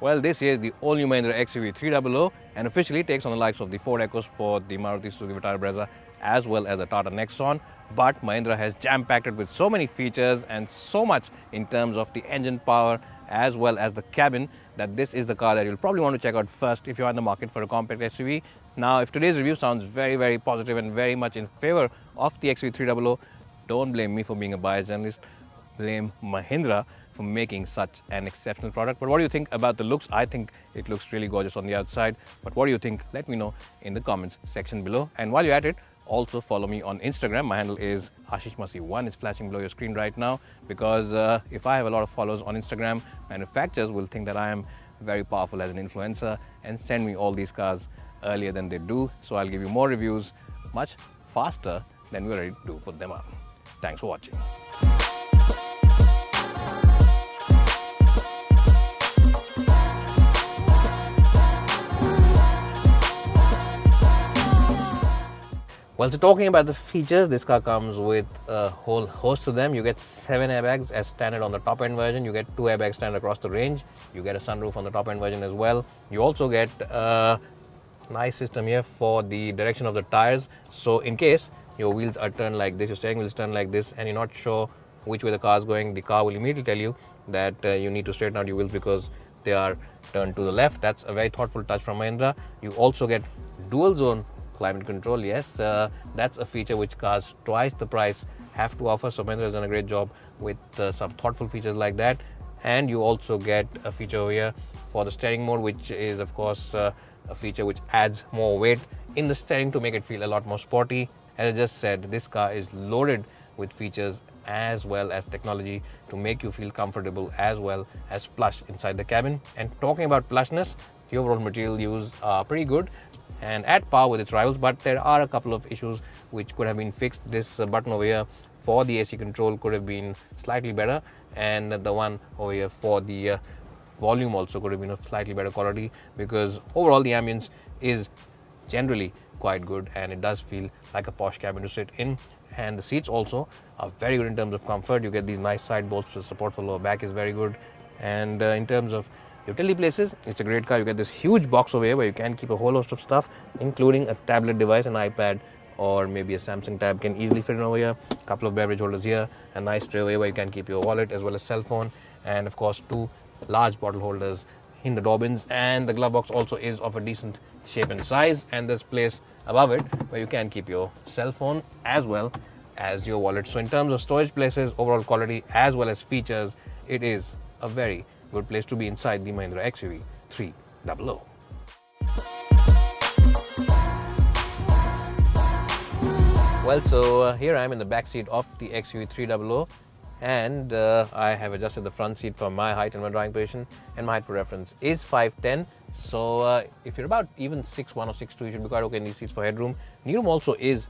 Well, this is the all-new Mahindra XUV 300 and officially takes on the likes of the Ford EcoSport, the Maruti Suzuki Vitara Brezza, as well as the Tata Nexon. But Mahindra has jam-packed it with so many features and so much in terms of the engine power as well as the cabin that this is the car that you'll probably want to check out first if you're in the market for a compact SUV. Now, if today's review sounds very positive and very much in favor of the XUV 300, don't blame me for being a biased journalist. Blame Mahindra for making such an exceptional product. But what do you think about the looks? I think it looks really gorgeous on the outside. But what do you think? Let me know in the comments section below. And while you're at it, also follow me on Instagram. My handle is AshishMasi1. It's flashing below your screen right now because if I have a lot of followers on Instagram, manufacturers will think that I am very powerful as an influencer and send me all these cars earlier than they do. So I'll give you more reviews much faster than we're ready to put them up. Thanks for watching. Well, so talking about the features, this car comes with a whole host of them. You get 7 airbags as standard on the top end version. You get 2 airbags standard across the range. You get a sunroof on the top end version as well. You also get a nice system here for the direction of the tires. So in case your wheels are turned like this, your steering wheel is turned like this, and you're not sure which way the car is going, the car will immediately tell you that you need to straighten out your wheels because they are turned to the left. That's a very thoughtful touch from Mahindra. You also get dual zone climate control. Yes, that's a feature which cars twice the price have to offer. So Mahindra has done a great job with some thoughtful features like that. And you also get a feature over here for the steering mode, which is of course a feature which adds more weight in the steering to make it feel a lot more sporty. As I just said, this car is loaded with features as well as technology to make you feel comfortable as well as plush inside the cabin. And talking about plushness, the overall material used are pretty good and at par with its rivals, but there are a couple of issues which could have been fixed. This button over here for the AC control could have been slightly better, and the one over here for the volume also could have been of slightly better quality, because overall the ambience is generally quite good and it does feel like a posh cabin to sit in. And the seats also are very good in terms of comfort. You get these nice side bolts, so support for lower back is very good. And in terms of utility places, it's a great car. You get this huge box over here where you can keep a whole host of stuff, including a tablet device, an iPad, or maybe a Samsung tab can easily fit in over here. A couple of beverage holders here, a nice tray over here where you can keep your wallet as well as cell phone, and of course 2 large bottle holders in the door bins. And the glove box also is of a decent shape and size, and there's place above it where you can keep your cell phone as well as your wallet. So in terms of storage places, overall quality as well as features, it is a very good place to be inside the Mahindra XUV 300. Well, so here I am in the back seat of the XUV 300 and I have adjusted the front seat for my height and my driving position, and my height for reference is 5'10". So if you're about even 6'1" or 6'2", you should be quite okay in these seats for headroom. Knee room also is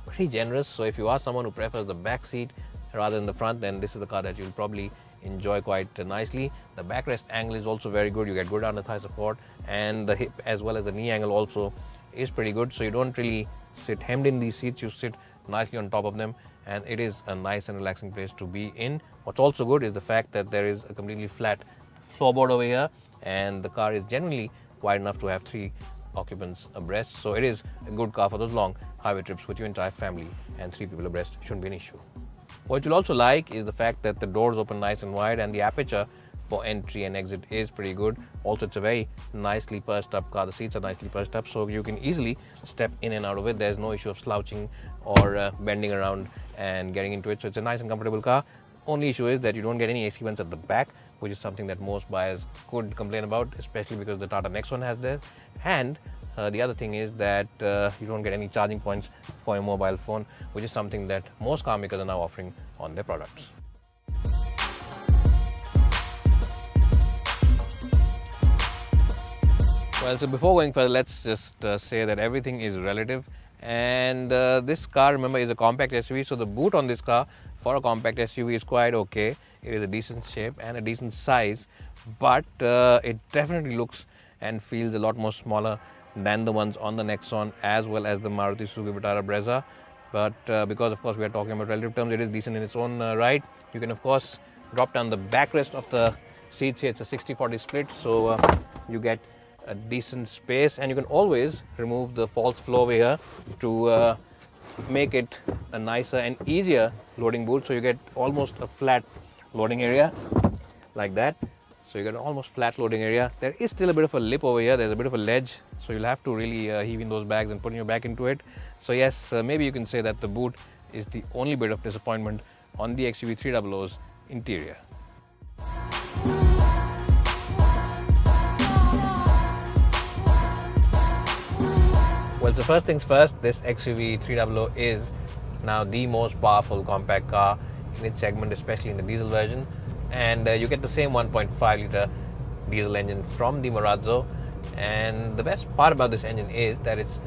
pretty generous, so if you are someone who prefers the back seat rather than the front, then this is the car that you'll probably enjoy quite nicely. The backrest angle is also very good. You get good under thigh support, and the hip as well as the knee angle also is pretty good, so you don't really sit hemmed in these seats. You sit nicely on top of them, and it is a nice and relaxing place to be in. What's also good is the fact that there is a completely flat floorboard over here, and the car is generally wide enough to have 3 occupants abreast, so it is a good car for those long highway trips with your entire family, and 3 people abreast shouldn't be an issue. What you'll also like is the fact that the doors open nice and wide, and the aperture for entry and exit is pretty good. Also, it's a very nicely pursed up car. The seats are nicely pursed up, so you can easily step in and out of it. There's no issue of slouching or bending around and getting into it, so it's a nice and comfortable car. Only issue is that you don't get any AC vents at the back, which is something that most buyers could complain about, especially because the Tata Nexon has this. And the other thing is that you don't get any charging points for your mobile phone, which is something that most car makers are now offering on their products. Well, so before going further, let's just say that everything is relative. And this car, remember, is a compact SUV, so the boot on this car for a compact SUV is quite okay. It is a decent shape and a decent size, but it definitely looks and feels a lot more smaller than the ones on the Nexon as well as the Maruti Suzuki Vitara Brezza. But because of course we are talking about relative terms, it is decent in its own right. You can of course drop down the backrest of the seats here, it's a 60-40 split, so you get a decent space, and you can always remove the false floor over here to make it a nicer and easier loading boot. So you get almost a flat loading area like that. So you get an almost flat loading area. There is still a bit of a lip over here, there's a bit of a ledge, so you'll have to really heave in those bags and put your back into it. So yes, maybe you can say that the boot is the only bit of disappointment on the XUV300's interior. Well, so first things first, this XUV300 is now the most powerful compact car in its segment, especially in the diesel version. And you get the same 1.5 litre diesel engine from the Marazzo. And the best part about this engine is that it's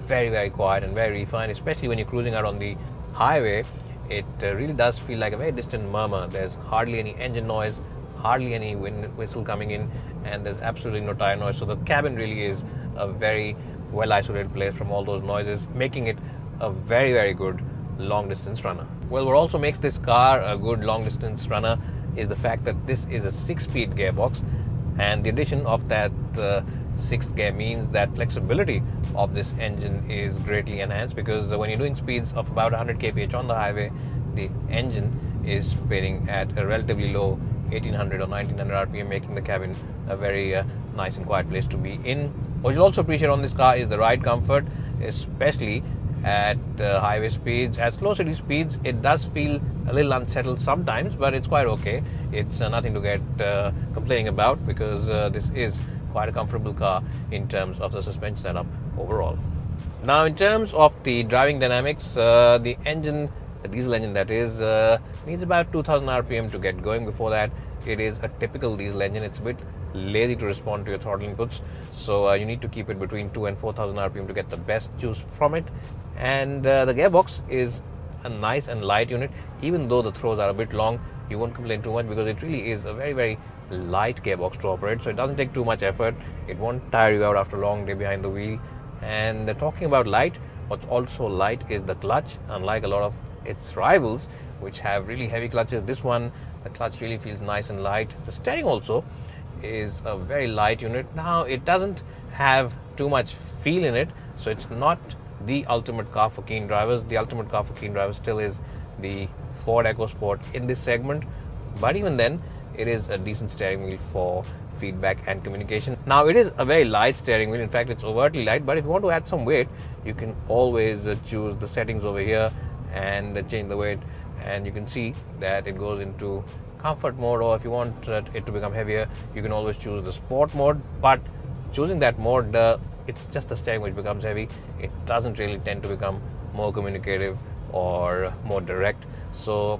very, very quiet and very refined, especially when you're cruising out on the highway. It really does feel like a very distant murmur. There's hardly any engine noise, hardly any wind whistle coming in, and there's absolutely no tire noise. So the cabin really is a very well isolated place from all those noises, making it a very, very good long distance runner. Well, what also makes this car a good long distance runner is the fact that this is a 6-speed gearbox, and the addition of that 6th gear means that flexibility of this engine is greatly enhanced, because when you're doing speeds of about 100 kph on the highway, the engine is spinning at a relatively low 1800 or 1900 rpm, making the cabin a very nice and quiet place to be in. What you'll also appreciate on this car is the ride comfort, especially at highway speeds. At slow city speeds, it does feel a little unsettled sometimes, but it's quite okay. It's nothing to get complaining about, because this is quite a comfortable car in terms of the suspension setup overall. Now, in terms of the driving dynamics, the engine, the diesel engine that is, needs about 2000 rpm to get going. Before that, it is a typical diesel engine. It's a bit lazy to respond to your throttle inputs, so you need to keep it between 2 and 4000 rpm to get the best juice from it. And the gearbox is a nice and light unit. Even though the throws are a bit long, you won't complain too much, because it really is a very, very light gearbox to operate, so it doesn't take too much effort. It won't tire you out after a long day behind the wheel. And talking about light, what's also light is the clutch. Unlike a lot of its rivals, which have really heavy clutches, this one, the clutch really feels nice and light. The steering also is a very light unit. Now, it doesn't have too much feel in it, so it's not the ultimate car for keen drivers. The ultimate car for keen drivers still is the Ford EcoSport in this segment, but even then, it is a decent steering wheel for feedback and communication. Now, it is a very light steering wheel. In fact, it's overtly light, but if you want to add some weight, you can always choose the settings over here and change the weight, and you can see that it goes into comfort mode, or if you want it to become heavier, you can always choose the sport mode. But choosing that mode, it's just the steering which becomes heavy. It doesn't really tend to become more communicative or more direct. So,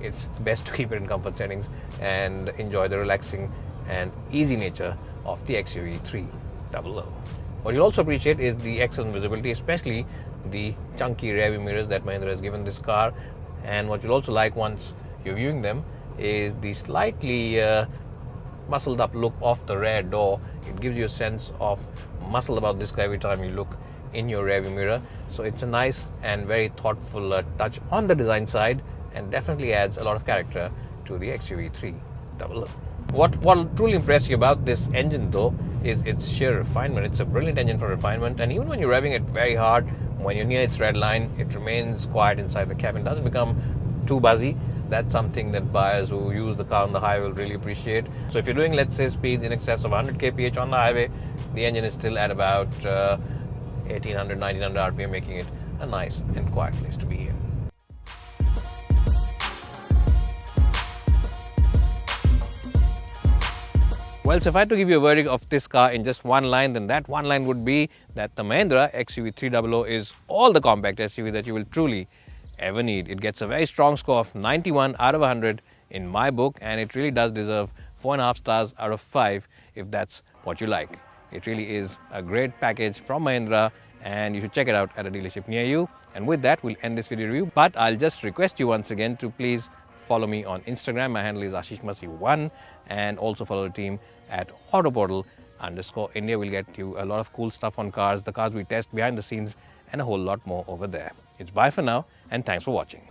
it's best to keep it in comfort settings and enjoy the relaxing and easy nature of the XUV300. What you'll also appreciate is the excellent visibility, especially the chunky rear view mirrors that Mahindra has given this car. And what you'll also like once you're viewing them is the slightly muscled up look of the rear door. It gives you a sense of muscle about this car every time you look in your rear view mirror. So it's a nice and very thoughtful touch on the design side, and definitely adds a lot of character to the XUV300. What will truly impress you about this engine, though, is its sheer refinement. It's a brilliant engine for refinement, and even when you're revving it very hard, when you're near its red line, it remains quiet inside the cabin. It doesn't become too buzzy. That's something that buyers who use the car on the highway will really appreciate. So if you're doing, let's say, speeds in excess of 100 kph on the highway, the engine is still at about 1800, 1900 rpm, making it a nice and quiet place to be in. Well, so if I had to give you a verdict of this car in just one line, then that one line would be that the Mahindra XUV300 is all the compact SUV that you will truly ever need. It gets a very strong score of 91 out of 100 in my book, and it really does deserve 4.5 stars out of 5 if that's what you like. It really is a great package from Mahindra, and you should check it out at a dealership near you. And with that, we'll end this video review, but I'll just request you once again to please follow me on Instagram. My handle is AshishMasi1, and also follow the team at Autoportal_India. We'll get you a lot of cool stuff on cars, the cars we test behind the scenes, and a whole lot more over there. It's bye for now, and thanks for watching.